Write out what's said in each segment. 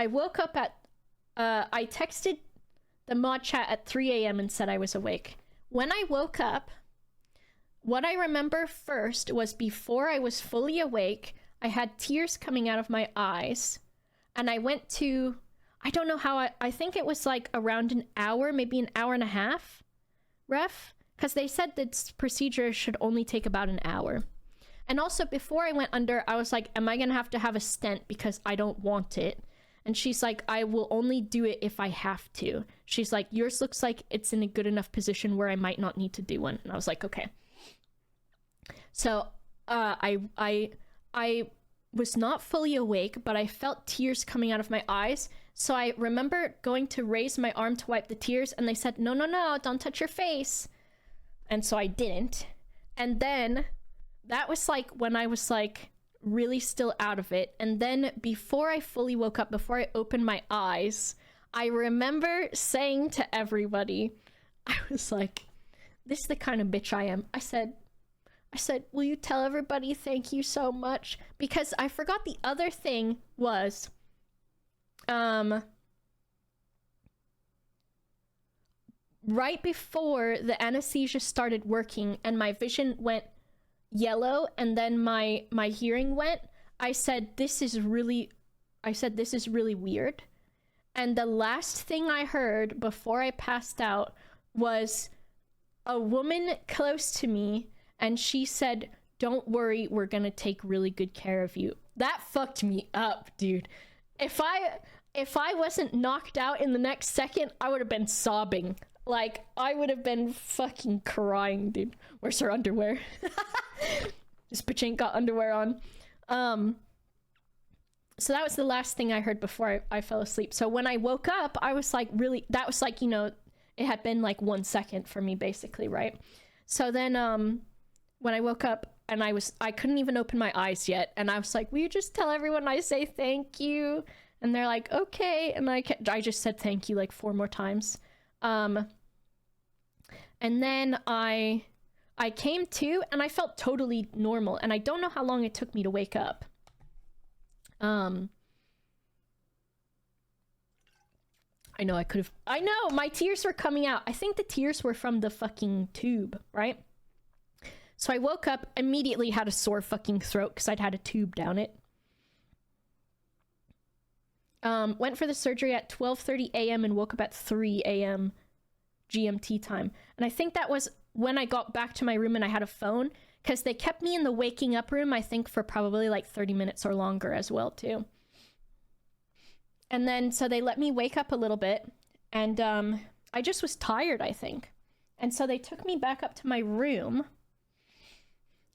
I woke up at, I texted the mod chat at 3 a.m. and said I was awake. When I woke up, what I remember first was before I was fully awake, I had tears coming out of my eyes, and I went to, I don't know how, I think it was like around an hour, maybe an hour and a half, ref, because they said this procedure should only take about an hour. And also, before I went under, I was like, am I gonna have to have a stent because I don't want it? And she's like, I will only do it if I have to. She's like, yours looks like it's in a good enough position where I might not need to do one. And I was like, okay. So I was not fully awake, but I felt tears coming out of my eyes. So I remember going to raise my arm to wipe the tears, and they said, no, no, no, don't touch your face. And so I didn't. And then that was like when I was like really still out of it. And then before I fully woke up, before I opened my eyes, I remember saying to everybody, I was like, this is the kind of bitch I am. I said, will you tell everybody thank you so much? Because I forgot the other thing was, right before the anesthesia started working and my vision went yellow and then my hearing went, I said, this is really weird. And the last thing I heard before I passed out was a woman close to me, and she said, don't worry, we're gonna take really good care of you. That fucked me up, dude. If I wasn't knocked out in the next second, I would have been sobbing. Like, I would have been fucking crying, dude. Where's her underwear? This bitch ain't got underwear on. So that was the last thing I heard before I fell asleep. So when I woke up, I was like, really, that was like, you know, it had been like 1 second for me, basically, right? So then, when I woke up and I couldn't even open my eyes yet. And I was like, will you just tell everyone I say thank you? And they're like, okay. And I just said thank you like 4 more times. And then I came to and I felt totally normal, and I don't know how long it took me to wake up. I know my tears were coming out. I think the tears were from the fucking tube, right? So I woke up, immediately had a sore fucking throat because I'd had a tube down it. Went for the surgery at 12:30 a.m. and woke up at 3 a.m. GMT time. And I think that was when I got back to my room and I had a phone, because they kept me in the waking up room, I think, for probably like 30 minutes or longer as well, too. And then, so they let me wake up a little bit, and I just was tired, I think. And so they took me back up to my room,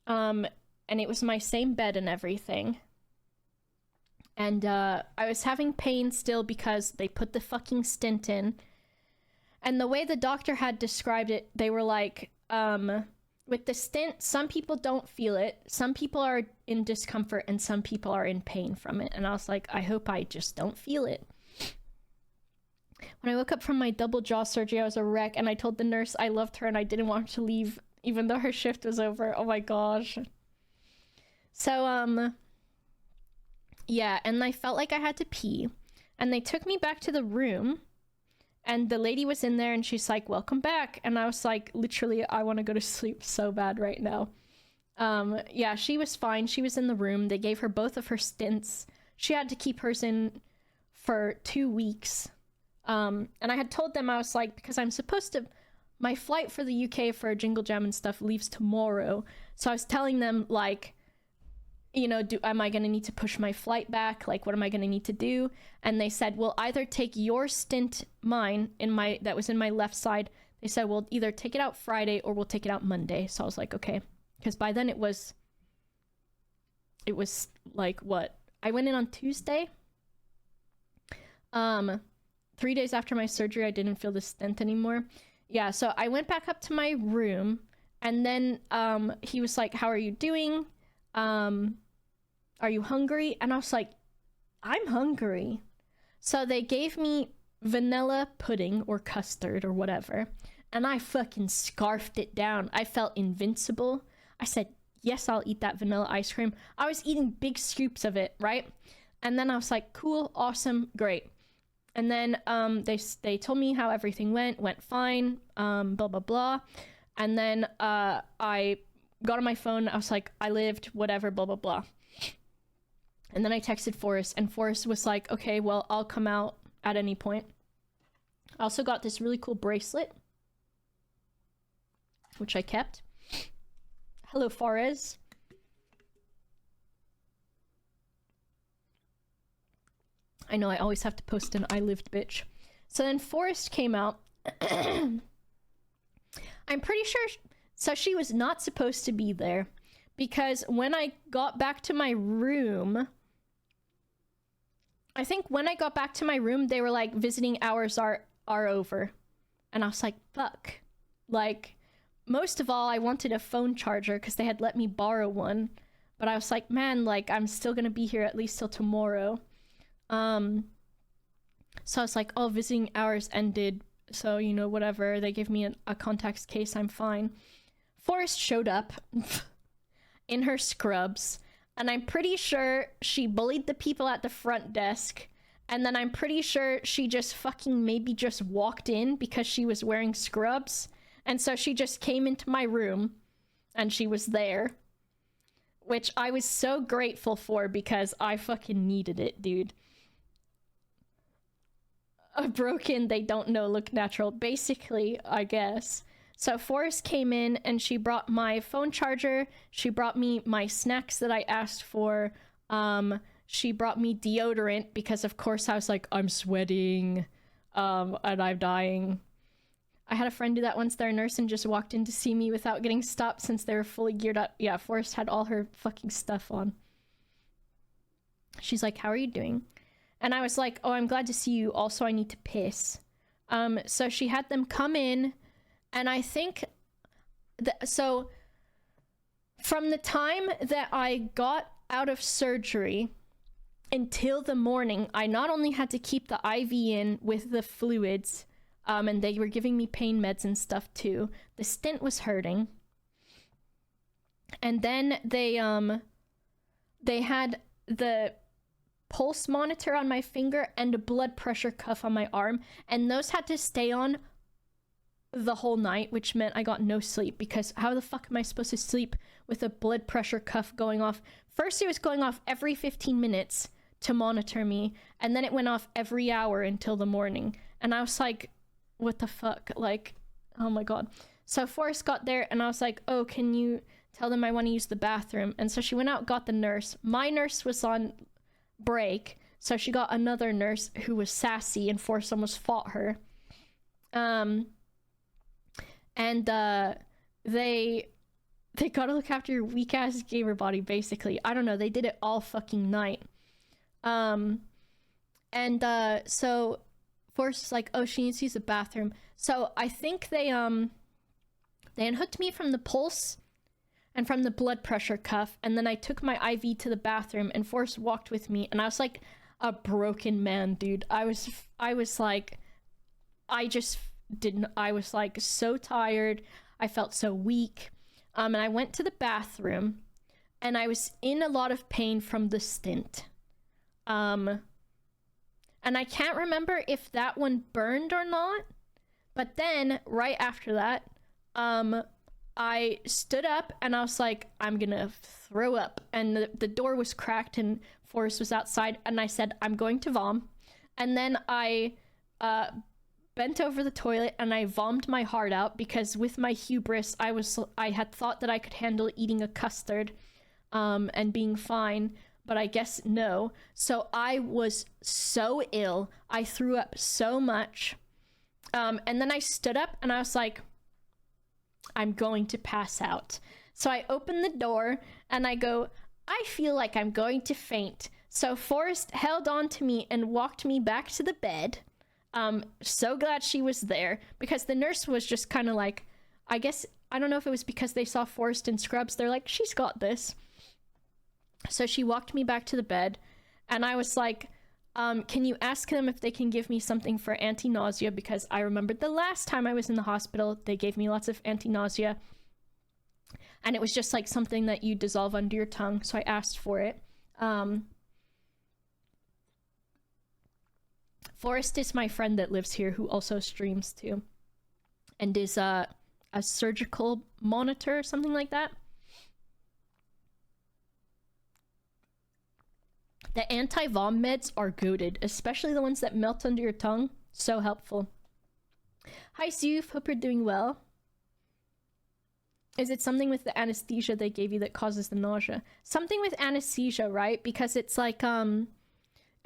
and it was my same bed and everything. And I was having pain still because they put the fucking stent in. And the way the doctor had described it, they were like, with the stent, some people don't feel it, some people are in discomfort, and some people are in pain from it. And I was like, I hope I just don't feel it. When I woke up from my double jaw surgery, I was a wreck, and I told the nurse I loved her and I didn't want her to leave, even though her shift was over. Oh my gosh. So, yeah, and I felt like I had to pee, and they took me back to the room, and the lady was in there, and she's like, welcome back. And I was like, literally, I want to go to sleep so bad right now. Yeah, she was fine. She was in the room. They gave her both of her stints. She had to keep hers in for 2 weeks. And I had told them, I was like, because I'm supposed to, my flight for the UK for Jingle Jam and stuff leaves tomorrow. So I was telling them, like, you know, am I going to need to push my flight back? Like, what am I going to need to do? And they said, we'll either take your stint, mine, that was in my left side. They said, we'll either take it out Friday or we'll take it out Monday. So I was like, okay. Because by then it was like, what? I went in on Tuesday. 3 days after my surgery, I didn't feel the stent anymore. Yeah, so I went back up to my room, and then he was like, how are you doing? Are you hungry? And I was like, I'm hungry. So they gave me vanilla pudding or custard or whatever, and I fucking scarfed it down. I felt invincible. I said, yes, I'll eat that vanilla ice cream. I was eating big scoops of it, right? And then I was like, cool, awesome, great. And then they told me how everything went fine, blah, blah, blah. And then I got on my phone. I was like, I lived, whatever, blah, blah, blah. And then I texted Forrest, and Forrest was like, okay, well, I'll come out at any point. I also got this really cool bracelet, which I kept. Hello, Forrest. I know I always have to post an I lived bitch. So then Forrest came out. I'm pretty sure... So she was not supposed to be there. Because when I got back to my room... I think when I got back to my room, they were like, visiting hours are over. And I was like, fuck. Like, most of all, I wanted a phone charger because they had let me borrow one. But I was like, man, like, I'm still gonna be here at least till tomorrow. So I was like, oh, visiting hours ended. So, you know, whatever. They gave me a contacts case. I'm fine. Forrest showed up in her scrubs. And I'm pretty sure she bullied the people at the front desk. And then I'm pretty sure she just fucking maybe just walked in because she was wearing scrubs. And so she just came into my room and she was there. Which I was so grateful for because I fucking needed it, dude. A broken, they don't know, look natural. Basically, I guess. So Forrest came in and she brought my phone charger. She brought me my snacks that I asked for. She brought me deodorant because of course I was like, I'm sweating, and I'm dying. I had a friend do that once. Their nurse and just walked in to see me without getting stopped since they were fully geared up. Yeah, Forrest had all her fucking stuff on. She's like, how are you doing? And I was like, oh, I'm glad to see you. Also, I need to piss. So she had them come in. And I think, so from the time that I got out of surgery until the morning, I not only had to keep the IV in with the fluids, and they were giving me pain meds and stuff too. The stent was hurting. And then they had the pulse monitor on my finger and a blood pressure cuff on my arm. And those had to stay on the whole night, which meant I got no sleep because how the fuck am I supposed to sleep with a blood pressure cuff going off? First it was going off every 15 minutes to monitor me, and then it went off every hour until the morning. And I was like, what the fuck? Like, oh my god. So Forrest got there and I was like, oh, can you tell them I want to use the bathroom? And so she went out, got the nurse. My nurse was on break, so she got another nurse who was sassy and Forrest almost fought her. And they gotta look after your weak ass gamer body, basically. I don't know, they did it all fucking night. So Forrest is like, oh, she needs to use the bathroom. So I think they unhooked me from the pulse and from the blood pressure cuff, and then I took my IV to the bathroom and Forrest walked with me, and I was like a broken man, dude. I was like, I was like so tired. I felt so weak. And I went to the bathroom and I was in a lot of pain from the stent. And I can't remember if that one burned or not. But then right after that, I stood up and I was like, I'm gonna throw up. And the door was cracked and Forrest was outside and I said, I'm going to vom. And then I bent over the toilet and I vomited my heart out because with my hubris, I had thought that I could handle eating a custard and being fine, but I guess no. So I was so ill. I threw up so much. And then I stood up and I was like, I'm going to pass out. So I opened the door and I go, I feel like I'm going to faint. So Forrest held on to me and walked me back to the bed. So glad she was there because the nurse was just kind of like, I guess, I don't know if it was because they saw Forrest in scrubs. They're like, she's got this. So she walked me back to the bed and I was like, can you ask them if they can give me something for anti-nausea? Because I remembered the last time I was in the hospital, they gave me lots of anti-nausea and it was just like something that you dissolve under your tongue. So I asked for it. Forrest is my friend that lives here who also streams too, and is a surgical monitor or something like that. The anti-vom meds are goated, especially the ones that melt under your tongue. So helpful. Hi Zoof, hope you're doing well. Is it something with the anesthesia they gave you that causes the nausea? Something with anesthesia, right? Because it's like,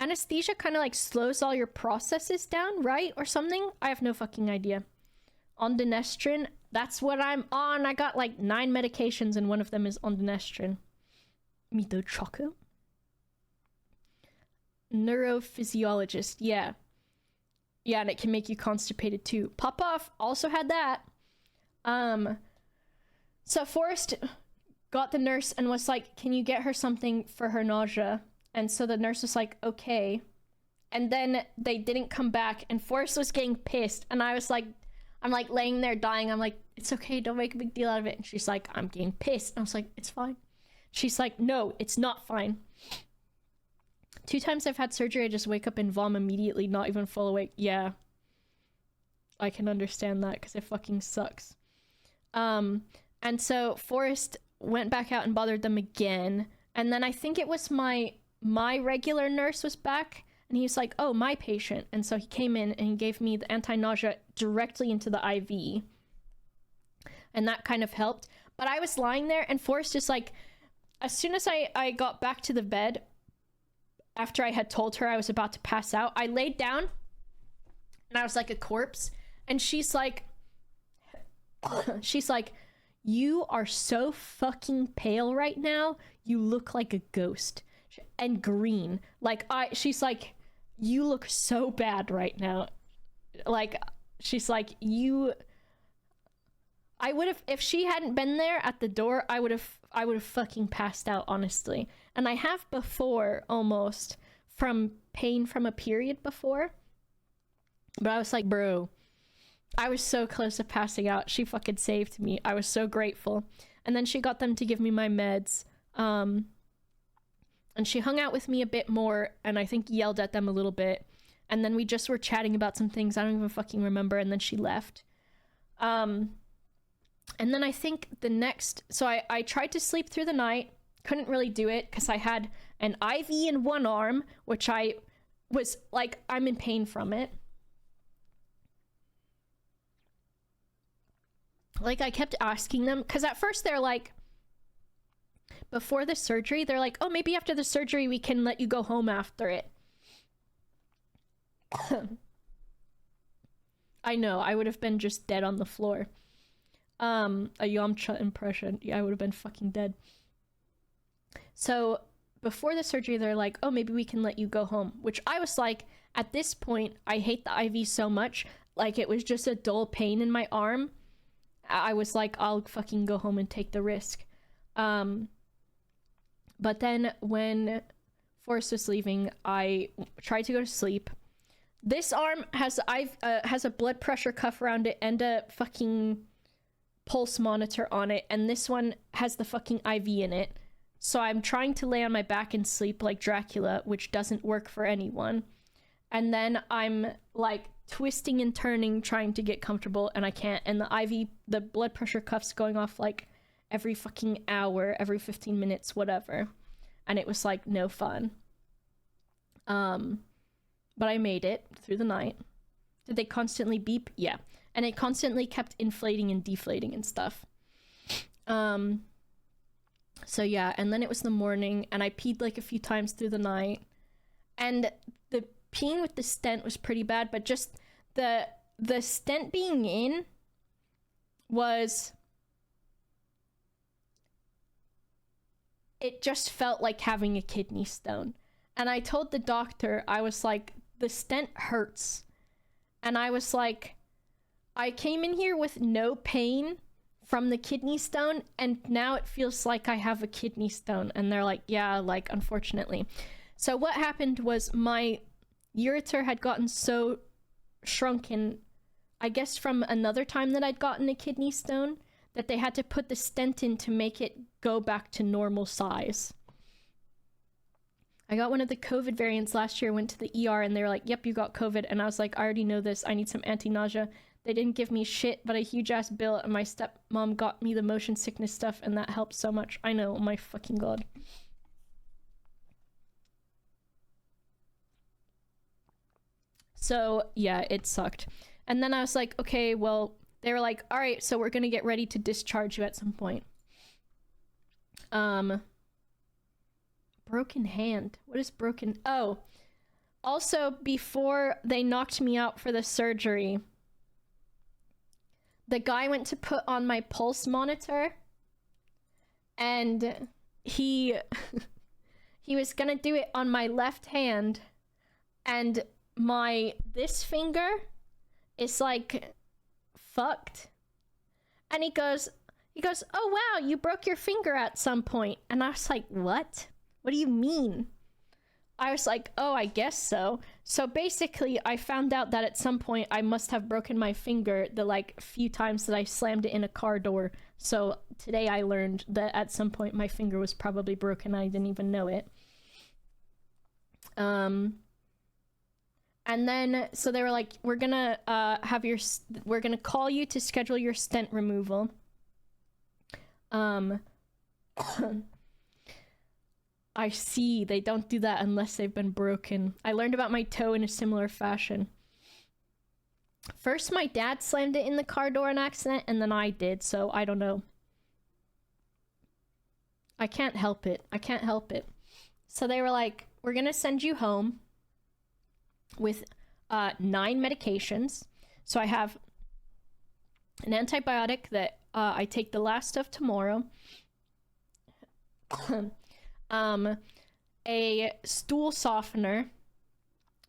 anesthesia kind of like slows all your processes down, right? Or something? I have no fucking idea. Ondanestrin, that's what I'm on. I got like 9 medications and one of them is ondanestrin. Mito Choco. Neurophysiologist, yeah. Yeah, and it can make you constipated too. Popoff also had that. So Forrest got the nurse and was like, can you get her something for her nausea? And so the nurse was like, okay. And then they didn't come back and Forrest was getting pissed. And I was like, I'm like laying there dying. I'm like, it's okay, don't make a big deal out of it. And she's like, I'm getting pissed. And I was like, it's fine. She's like, no, it's not fine. 2 times I've had surgery, I just wake up and vom immediately, not even full awake. Yeah. I can understand that because it fucking sucks. And so Forrest went back out and bothered them again. And then I think it was my regular nurse was back and he was like, oh, my patient. And so he came in and he gave me the anti-nausea directly into the IV. And that kind of helped. But I was lying there and Forrest is like, as soon as I got back to the bed, after I had told her I was about to pass out, I laid down and I was like a corpse. And she's like, you are so fucking pale right now. You look like a ghost. And green. She's like, you look so bad right now. Like, she's like, I would have, if she hadn't been there at the door, I would have fucking passed out, honestly. And I have before, almost, from pain from a period before. But I was like, bro, I was so close to passing out. She fucking saved me. I was so grateful. And then she got them to give me my meds. And she hung out with me a bit more, and I think yelled at them a little bit. And then we just were chatting about some things I don't even fucking remember, and then she left. And then I think the next... So I tried to sleep through the night. Couldn't really do it, because I had an IV in one arm, which I was like, I'm in pain from it. Like, I kept asking them, because at first they're like, before the surgery, they're like, oh, maybe after the surgery we can let you go home after it. I know, I would have been just dead on the floor. A Yamcha impression. Yeah, I would have been fucking dead. So, before the surgery, they're like, oh, maybe we can let you go home. Which I was like, at this point, I hate the IV so much. Like, it was just a dull pain in my arm. I was like, I'll fucking go home and take the risk. But then when Forrest was leaving, I tried to go to sleep. This arm has a blood pressure cuff around it and a fucking pulse monitor on it, and this one has the fucking IV in it. So I'm trying to lay on my back and sleep like Dracula, which doesn't work for anyone. And then I'm like twisting and turning, trying to get comfortable, and I can't. And the IV, the blood pressure cuff's going off like every fucking hour, every 15 minutes, whatever. And it was like no fun. But I made it through the night. Did they constantly beep? Yeah. And it constantly kept inflating and deflating and stuff. So yeah, and then it was the morning, and I peed like a few times through the night. And the peeing with the stent was pretty bad, but just the stent being in was... It just felt like having a kidney stone. And I told the doctor, I was like, the stent hurts. And I was like, I came in here with no pain from the kidney stone, and now it feels like I have a kidney stone. And they're like, yeah, like, unfortunately. So what happened was my ureter had gotten so shrunken, I guess from another time that I'd gotten a kidney stone, that they had to put the stent in to make it go back to normal size. I got one of the COVID variants last year, went to the ER, and they were like, yep, you got COVID. And I was like, I already know this. I need some anti-nausea. They didn't give me shit, but a huge-ass bill, and my stepmom got me the motion sickness stuff, and that helped so much. I know, oh my fucking god. So, yeah, it sucked. And then I was like, okay, well, they were like, all right, so we're gonna get ready to discharge you at some point. Broken hand. What is broken? Oh, also, before they knocked me out for the surgery, the guy went to put on my pulse monitor, and he was gonna do it on my left hand, and this finger is like fucked. And he goes, oh wow, you broke your finger at some point. And I was like, what do you mean? I was like, oh, I guess so. So basically, I found out that at some point I must have broken my finger the like few times that I slammed it in a car door. So today I learned that at some point my finger was probably broken. I didn't even know it. And then, so they were like, we're gonna call you to schedule your stent removal. I see, they don't do that unless they've been broken. I learned about my toe in a similar fashion. First, my dad slammed it in the car door in accident, and then I did, so I don't know. I can't help it. So they were like, we're gonna send you home with 9 medications. So I have an antibiotic that I take the last of tomorrow. A stool softener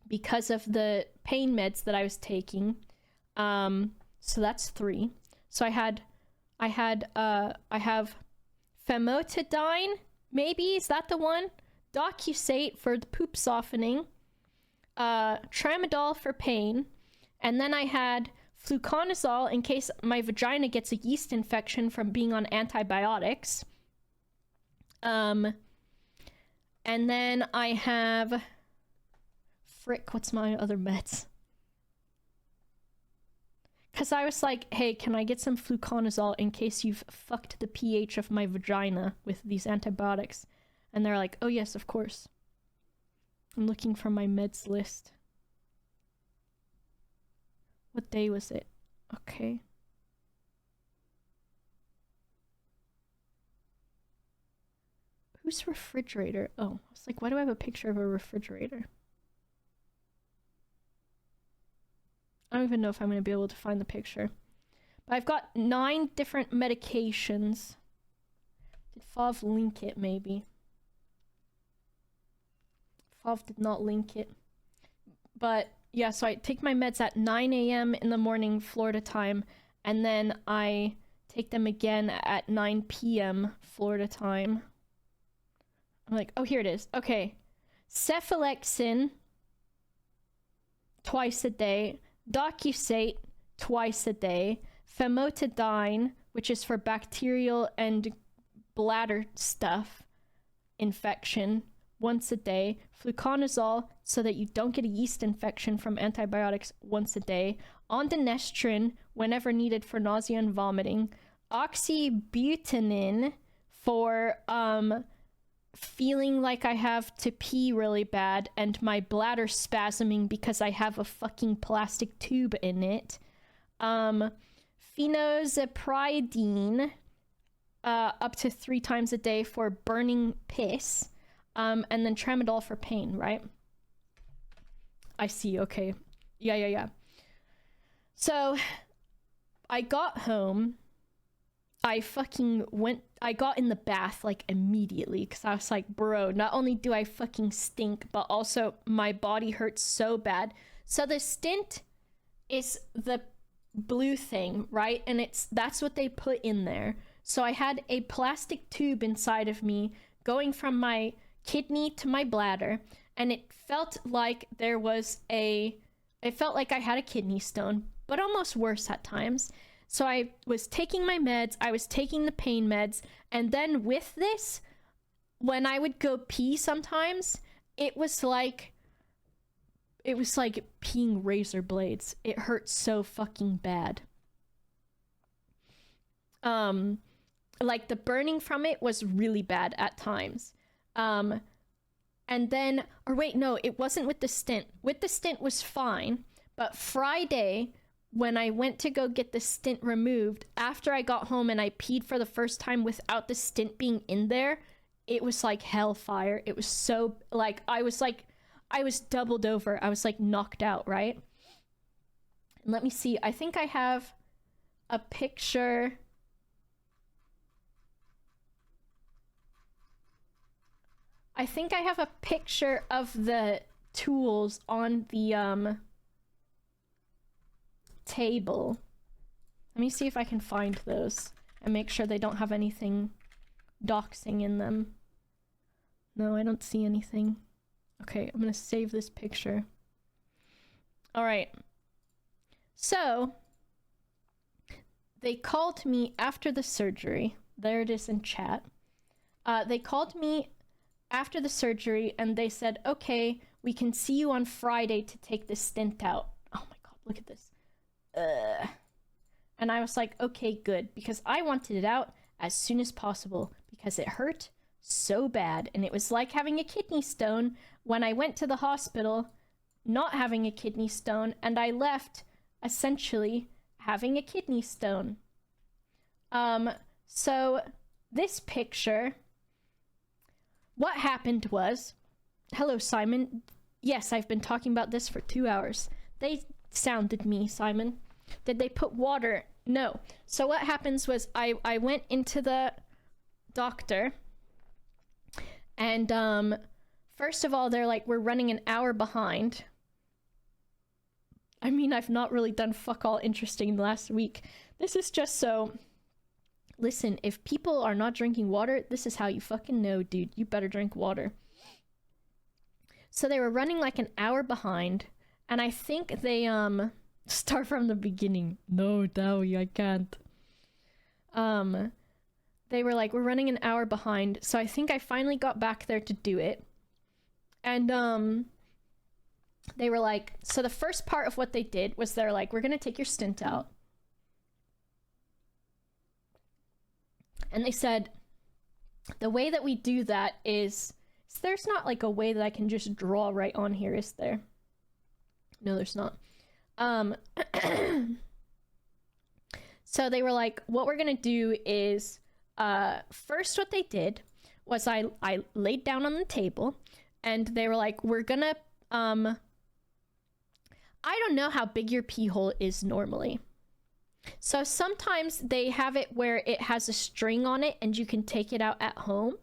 because of the pain meds that I was taking. So that's 3. So I have famotidine, maybe, is that the one? Docusate for the poop softening, tramadol for pain, and then I had fluconazole in case my vagina gets a yeast infection from being on antibiotics. And then I have... Frick, what's my other meds? Because I was like, hey, can I get some fluconazole in case you've fucked the pH of my vagina with these antibiotics? And they're like, oh yes, of course. I'm looking for my meds list. What day was it? Okay. Whose refrigerator? Oh, I was like, why do I have a picture of a refrigerator? I don't even know if I'm going to be able to find the picture. But I've got 9 different medications. Did Fav link it, maybe? Fav did not link it. But, yeah, so I take my meds at 9 a.m. in the morning, Florida time. And then I take them again at 9 p.m. Florida time. I'm like, oh, here it is. Okay. Cephalexin, twice a day. Docusate, twice a day. Famotidine, which is for bacterial and bladder stuff, infection, once a day. Fluconazole, so that you don't get a yeast infection from antibiotics, once a day. Ondansetron, whenever needed for nausea and vomiting. Oxybutynin for feeling like I have to pee really bad and my bladder spasming because I have a fucking plastic tube in it. Phenozepridine, up to 3 times a day for burning piss. And then tramadol for pain, right? I see, okay. Yeah. So, I got home. I got in the bath, like, immediately, because I was like, bro, not only do I fucking stink, but also my body hurts so bad. So the Stent is the blue thing, right? And that's what they put in there. So I had a plastic tube inside of me going from my kidney to my bladder, and it felt like I had a kidney stone, but almost worse at times. So I was taking my meds, I was taking the pain meds, and then with this, when I would go pee sometimes, it was like peeing razor blades. It hurt so fucking bad. Like the burning from it was really bad at times. And then, or wait, no, it wasn't with the stent. With the stent was fine, but Friday, when I went to go get the stent removed, after I got home and I peed for the first time without the stent being in there, it was like hellfire. It was so, like, I was doubled over. I was like knocked out, right? And let me see. I think I have a picture. I think I have a picture of the tools on the table. Let me see if I can find those and make sure they don't have anything doxing in them. No, I don't see anything. Okay, I'm gonna save this picture. All right. So, they called me after the surgery. There it is in chat. They called me after the surgery and they said, okay, we can see you on Friday to take the stent out. Oh my god, look at this. And I was like, okay, good, because I wanted it out as soon as possible because it hurt so bad, and it was like having a kidney stone when I went to the hospital not having a kidney stone, and I left essentially having a kidney stone. So this picture, what happened was, hello Simon, yes, I've been talking about this for 2 hours. They sounded me, Simon. Did they put water? No. So what happens was I went into the doctor, and first of all, they're like, we're running an hour behind. I mean, I've not really done fuck all interesting last week. This is just so... Listen, if people are not drinking water, this is how you fucking know, dude. You better drink water. So they were running like an hour behind, and I think they, start from the beginning. No, Dowie, I can't. They were like, we're running an hour behind, so I think I finally got back there to do it. And, they were like, so the first part of what they did was they're like, we're gonna take your stent out. And they said, the way that we do that is, so there's not like a way that I can just draw right on here, is there? No, there's not. So they were like, what we're gonna do is, first what they did was I laid down on the table, and they were like, we're gonna, I don't know how big your pee hole is normally. So sometimes they have it where it has a string on it and you can take it out at home.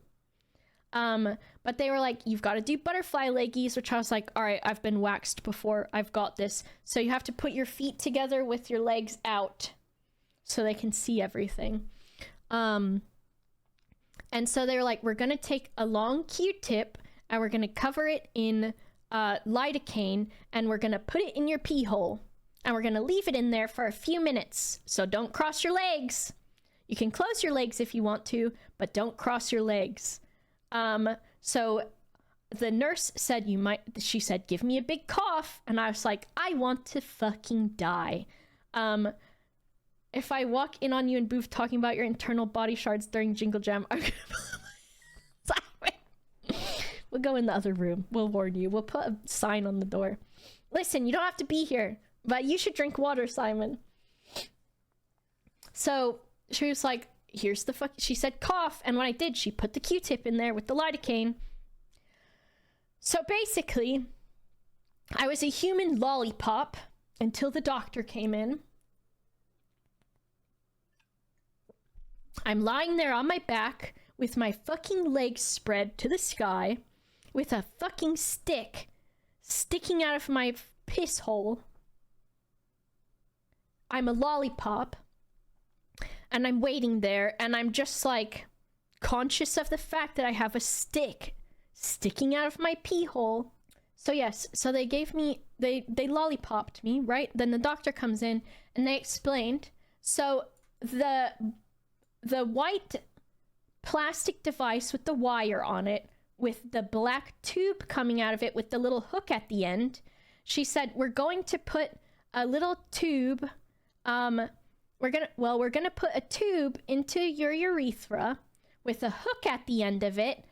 But they were like, you've got to do butterfly leggies, which I was like, all right, I've been waxed before. I've got this. So you have to put your feet together with your legs out so they can see everything. And so they were like, we're going to take a long Q-tip and we're going to cover it in lidocaine, and we're going to put it in your pee hole. And we're going to leave it in there for a few minutes. So don't cross your legs. You can close your legs if you want to, but don't cross your legs. So the nurse said, she said, give me a big cough. And I was like, I want to fucking die. If I walk in on you and Booth talking about your internal body shards during Jingle Jam, I'm going to... We'll go in the other room. We'll warn you. We'll put a sign on the door. Listen, you don't have to be here. But you should drink water, Simon. So she was like, here's the fuck. She said cough. And when I did, she put the Q-tip in there with the lidocaine. So basically, I was a human lollipop until the doctor came in. I'm lying there on my back with my fucking legs spread to the sky with a fucking stick sticking out of my piss hole. I'm a lollipop, and I'm waiting there, and I'm just, like, conscious of the fact that I have a stick sticking out of my pee hole. So yes, so they gave me, they lollipopped me, right? Then the doctor comes in, and they explained, so the white plastic device with the wire on it with the black tube coming out of it with the little hook at the end. She said, we're going to put a little tube, we're gonna put a tube into your urethra with a hook at the end of it,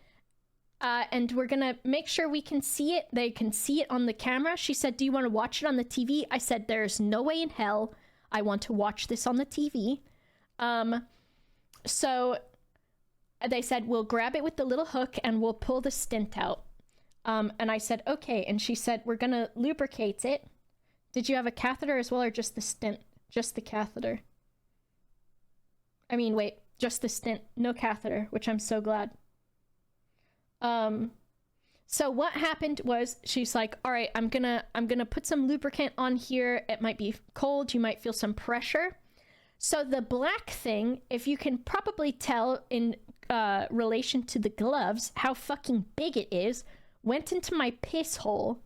and we're gonna make sure we can see it. They can see it on the camera. She said, do you want to watch it on the TV? I said, there's no way in hell I want to watch this on the TV. So they said, we'll grab it with the little hook and we'll pull the stent out. And I said, okay. And she said, we're gonna lubricate it. Did you have a catheter as well, or just the stent? Just the catheter. I mean, wait, just the stent, no catheter, which I'm so glad. So what happened was, she's like, all right, I'm gonna put some lubricant on here. It might be cold. You might feel some pressure. So the black thing, if you can probably tell in relation to the gloves, how fucking big it is, went into my piss hole.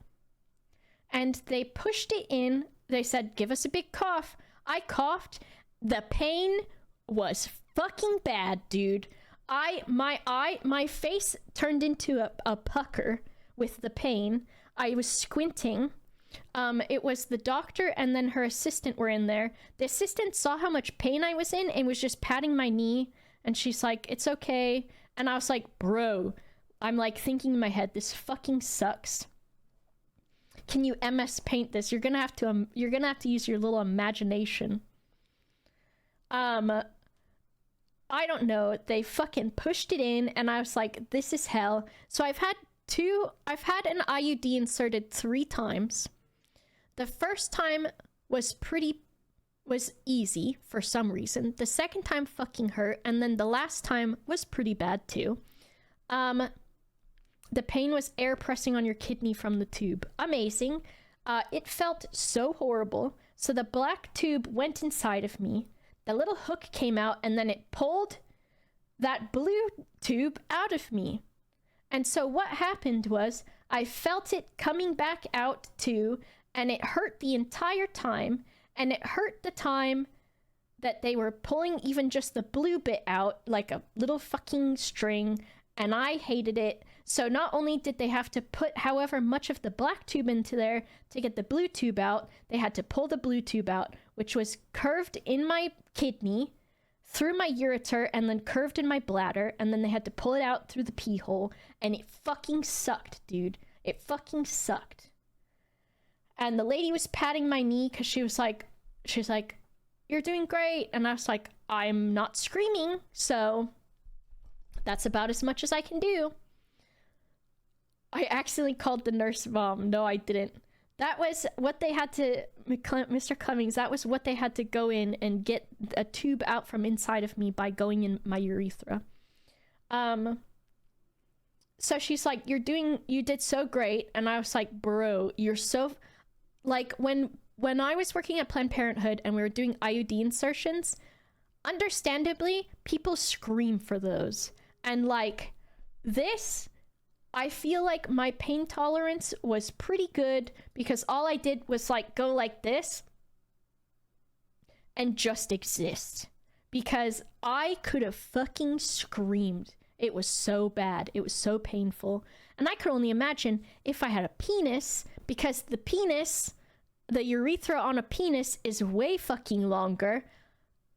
And they pushed it in. They said, give us a big cough. I coughed. The pain was fucking bad, dude. My face turned into a pucker with the pain. I was squinting. It was the doctor and then her assistant were in there. The assistant saw how much pain I was in and was just patting my knee. And she's like, it's okay. And I was like, bro, I'm like thinking in my head, this fucking sucks. Can you MS paint this? You're gonna have to use your little imagination. I don't know. They fucking pushed it in and I was like, this is hell. So I've had an IUD inserted 3 times. The first time was easy for some reason. The second time fucking hurt, and then the last time was pretty bad too. The pain was air pressing on your kidney from the tube. Amazing. It felt so horrible. So the black tube went inside of me. The little hook came out and then it pulled that blue tube out of me. And so what happened was I felt it coming back out too, and it hurt the entire time. And it hurt the time that they were pulling even just the blue bit out like a little fucking string, and I hated it. So not only did they have to put however much of the black tube into there to get the blue tube out, they had to pull the blue tube out, which was curved in my kidney, through my ureter, and then curved in my bladder, and then they had to pull it out through the pee hole, and it fucking sucked, dude. It fucking sucked. And the lady was patting my knee because she's like, you're doing great. And I was like, I'm not screaming, so that's about as much as I can do. I accidentally called the nurse mom. No, I didn't. That was what they had to, Mr. Cummings, that was what they had to go in and get a tube out from inside of me by going in my urethra. So she's like, you did so great. And I was like, bro, you're so, like, when I was working at Planned Parenthood and we were doing IUD insertions, understandably, people scream for those. And like this, I feel like my pain tolerance was pretty good because all I did was like go like this and just exist, because I could have fucking screamed. It was so bad. It was so painful. And I could only imagine if I had a penis, because the urethra on a penis is way fucking longer.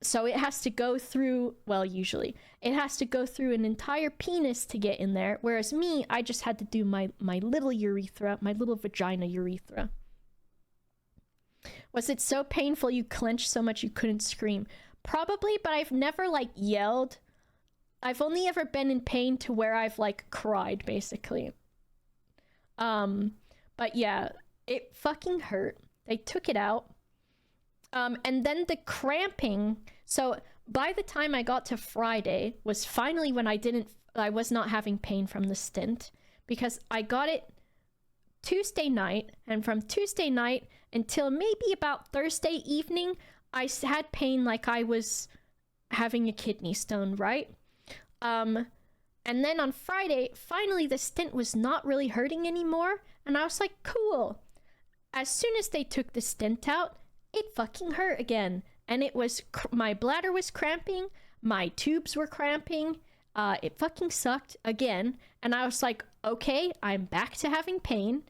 So it has to go through, well, usually, it has to go through an entire penis to get in there. Whereas me, I just had to do my little urethra, my little vagina urethra. Was it so painful you clenched so much you couldn't scream? Probably, but I've never, like, yelled. I've only ever been in pain to where I've, like, cried, basically. But yeah, it fucking hurt. They took it out. And then the cramping. So by the time I got to Friday was finally when I was not having pain from the stent, because I got it Tuesday night, and from Tuesday night until maybe about Thursday evening, I had pain like I was having a kidney stone, right? And then on Friday, finally the stent was not really hurting anymore, and I was like, cool. As soon as they took the stent out, it fucking hurt again. And it was, my bladder was cramping, my tubes were cramping, It fucking sucked again. And I was like, okay, I'm back to having pain.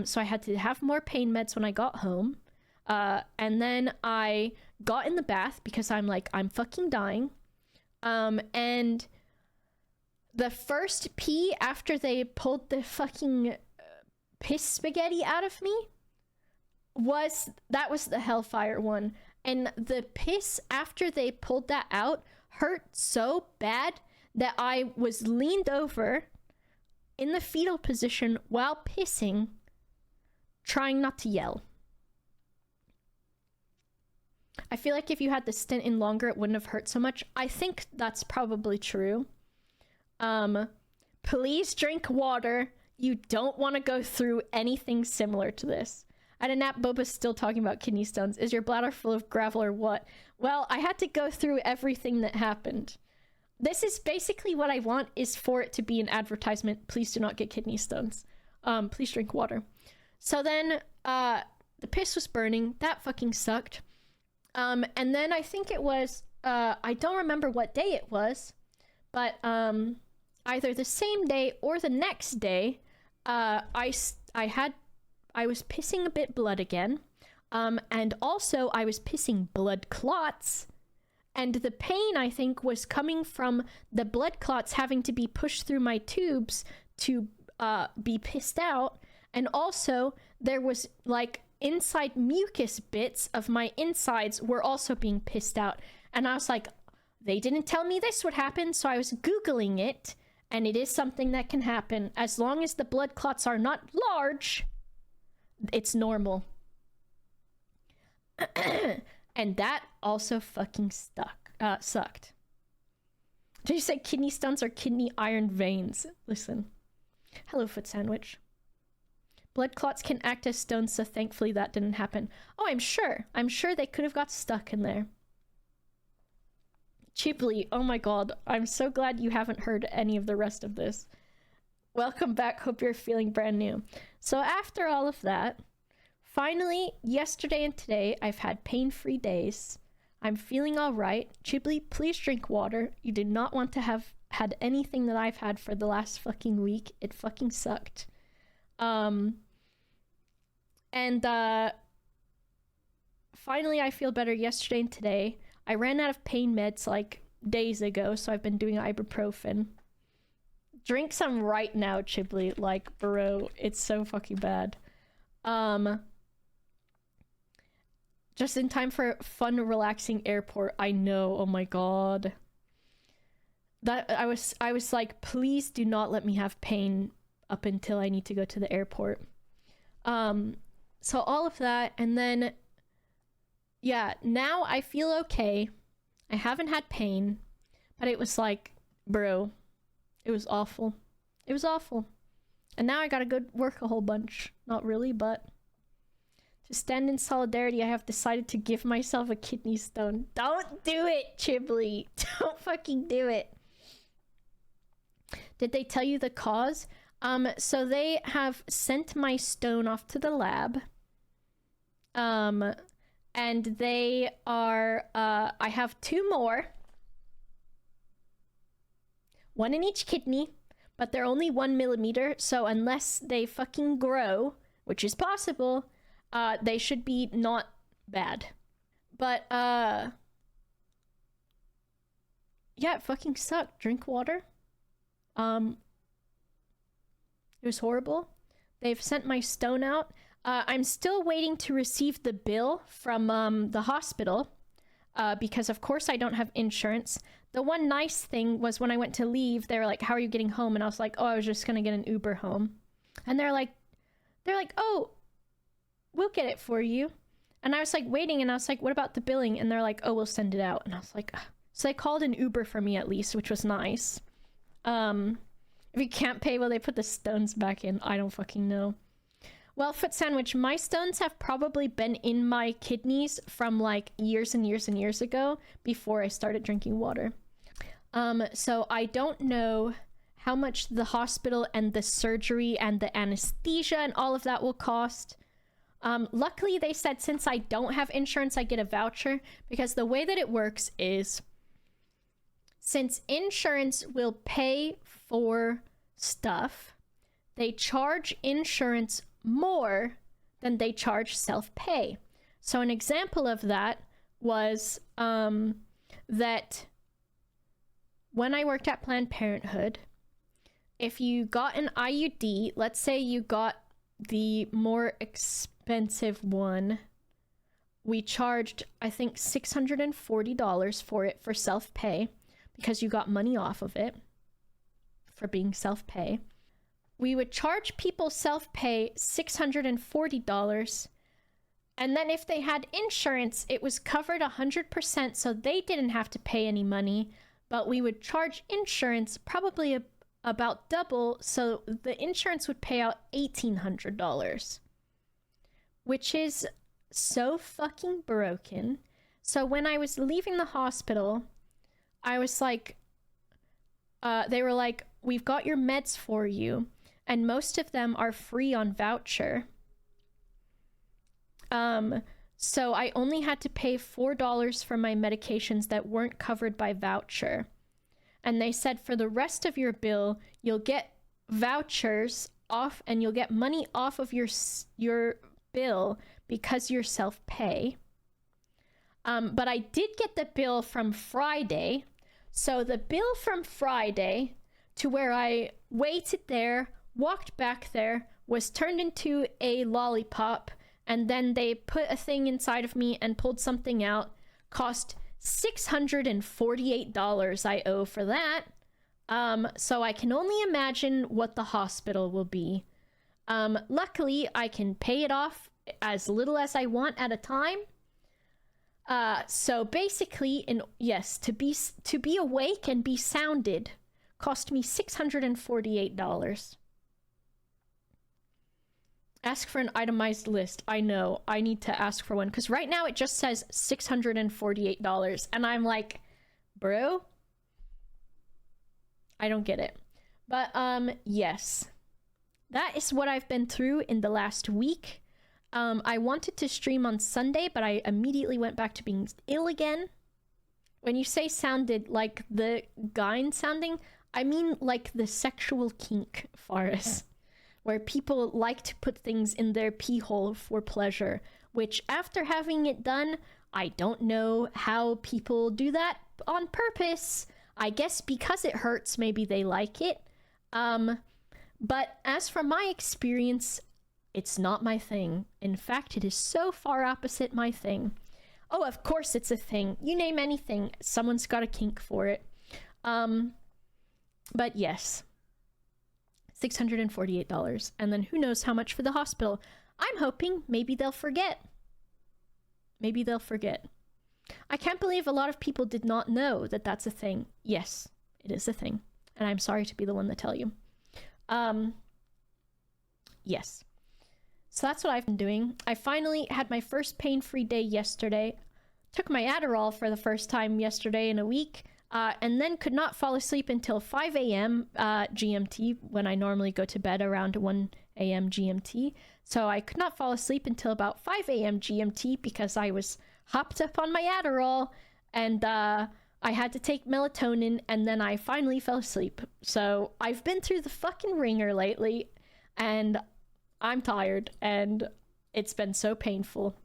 So I had to have more pain meds when I got home. And then I got in the bath because I'm like, I'm fucking dying. And the first pee after they pulled the fucking piss spaghetti out of me was the hellfire one. And the piss after they pulled that out hurt so bad that I was leaned over in the fetal position while pissing, trying not to yell. I feel like if you had the stent in longer, it wouldn't have hurt so much. I think that's probably true. Please drink water. You don't want to go through anything similar to this. At a nap, Boba's still talking about kidney stones. Is your bladder full of gravel or what? Well, I had to go through everything that happened. This is basically what I want, is for it to be an advertisement. Please do not get kidney stones. Please drink water. So then, the piss was burning. That fucking sucked. And then I think it was, I don't remember what day it was, but, either the same day or the next day, I was pissing a bit blood again. And also I was pissing blood clots. And the pain, I think, was coming from the blood clots having to be pushed through my tubes to be pissed out. And also, there was, like, inside mucus bits of my insides were also being pissed out. And I was like, they didn't tell me this would happen, so I was Googling it. And it is something that can happen. As long as the blood clots are not large, it's normal. And that also fucking sucked. Did you say kidney stones or kidney iron veins? Listen. Hello, Foot Sandwich. Blood clots can act as stones, so thankfully that didn't happen. Oh, I'm sure. I'm sure they could have got stuck in there. Cheaply, oh my god. I'm so glad you haven't heard any of the rest of this. Welcome back. Hope you're feeling brand new. So after all of that, finally, yesterday and today, I've had pain-free days. I'm feeling all right. Chibli, please drink water. You do not want to have had anything that I've had for the last fucking week. It fucking sucked. And finally, I feel better yesterday and today. I ran out of pain meds like days ago, so I've been doing ibuprofen. Drink some right now, Chibli. Like, bro, it's so fucking bad. Just in time for a fun, relaxing airport. I know, oh my god. That I was like, please do not let me have pain up until I need to go to the airport. So all of that, and then yeah, now I feel okay. I haven't had pain, but it was like, bro, it was awful. It was awful. And now I gotta go work a whole bunch. Not really, but to stand in solidarity, I have decided to give myself a kidney stone. Don't do it, Chibli. Don't fucking do it. Did they tell you the cause? So they have sent my stone off to the lab. And they are, I have 2 more. 1 in each kidney, but they're only 1 millimeter, so unless they fucking grow, which is possible, they should be not bad. But, yeah, it fucking sucked. Drink water. It was horrible. They've sent my stone out. I'm still waiting to receive the bill from the hospital because, of course, I don't have insurance. The one nice thing was when I went to leave, they were like, how are you getting home? And I was like, oh, I was just going to get an Uber home. And they're like, oh, we'll get it for you. And I was like waiting, and I was like, what about the billing? And they're like, oh, we'll send it out. And I was like, ugh. So they called an Uber for me at least, which was nice. If you can't pay, will they put the stones back in? I don't fucking know. Well, Foot Sandwich, my stones have probably been in my kidneys from like years and years and years ago before I started drinking water. So I don't know how much the hospital and the surgery and the anesthesia and all of that will cost. Luckily, they said since I don't have insurance, I get a voucher, because the way that it works is since insurance will pay for stuff, they charge insurance more than they charge self-pay. So an example of that was that when I worked at Planned Parenthood, if you got an IUD, let's say you got the more expensive one, we charged, I think, $640 for it for self-pay because you got money off of it for being self-pay. We would charge people self-pay $640, and then if they had insurance, it was covered 100%, so they didn't have to pay any money, but we would charge insurance probably about double, so the insurance would pay out $1,800, which is so fucking broken. So when I was leaving the hospital, I was like, they were like, we've got your meds for you, and most of them are free on voucher. So I only had to pay $4 for my medications that weren't covered by voucher. And they said for the rest of your bill, you'll get vouchers off and you'll get money off of your bill because you're self-pay. But I did get the bill from Friday. So the bill from Friday to where I waited there, walked back there, was turned into a lollipop, and then they put a thing inside of me and pulled something out, cost $648 I owe for that. So I can only imagine what the hospital will be. Luckily, I can pay it off as little as I want at a time. So basically, to be awake and be sounded cost me $648. Ask for an itemized list. I know. I need to ask for one. Because right now it just says $648. And I'm like, bro? I don't get it. But, yes. That is what I've been through in the last week. I wanted to stream on Sunday, but I immediately went back to being ill again. When you say sounded like the gyne sounding, I mean like the sexual kink, Faris. Where people like to put things in their pee hole for pleasure, which after having it done, I don't know how people do that on purpose. I guess because it hurts, maybe they like it. But as from my experience, it's not my thing. In fact, it is so far opposite my thing. Oh, of course it's a thing. You name anything, someone's got a kink for it. But yes. $648, and then who knows how much for the hospital. I'm hoping maybe they'll forget. Maybe they'll forget. I can't believe a lot of people did not know that that's a thing. Yes, it is a thing, and I'm sorry to be the one to tell you. Yes. So that's what I've been doing. I finally had my first pain-free day yesterday. Took my Adderall for the first time yesterday in a week. And then could not fall asleep until 5 a.m. GMT, when I normally go to bed around 1 a.m. GMT. So I could not fall asleep until about 5 a.m. GMT because I was hopped up on my Adderall, and I had to take melatonin, and then I finally fell asleep. So I've been through the fucking ringer lately, and I'm tired, and it's been so painful.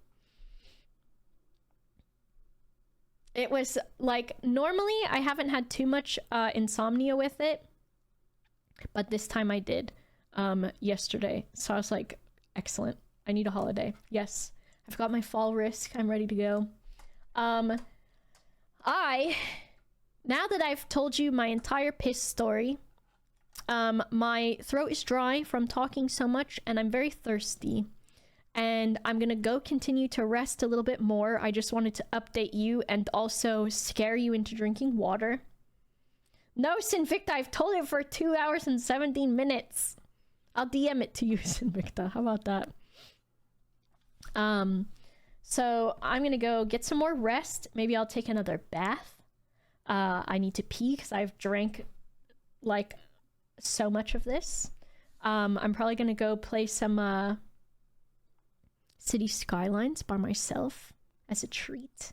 It was like, normally I haven't had too much insomnia with it, but this time I did yesterday. So I was like, excellent. I need a holiday. Yes. I've got my fall risk. I'm ready to go. Now that I've told you my entire piss story, my throat is dry from talking so much, and I'm very thirsty. And I'm gonna go continue to rest a little bit more. I just wanted to update you and also scare you into drinking water. No, Sinvicta, I've told it for 2 hours and 17 minutes. I'll DM it to you, Sinvicta. How about that? So I'm gonna go get some more rest. Maybe I'll take another bath. I need to pee because I've drank like so much of this. I'm probably gonna go play some City Skylines by myself as a treat.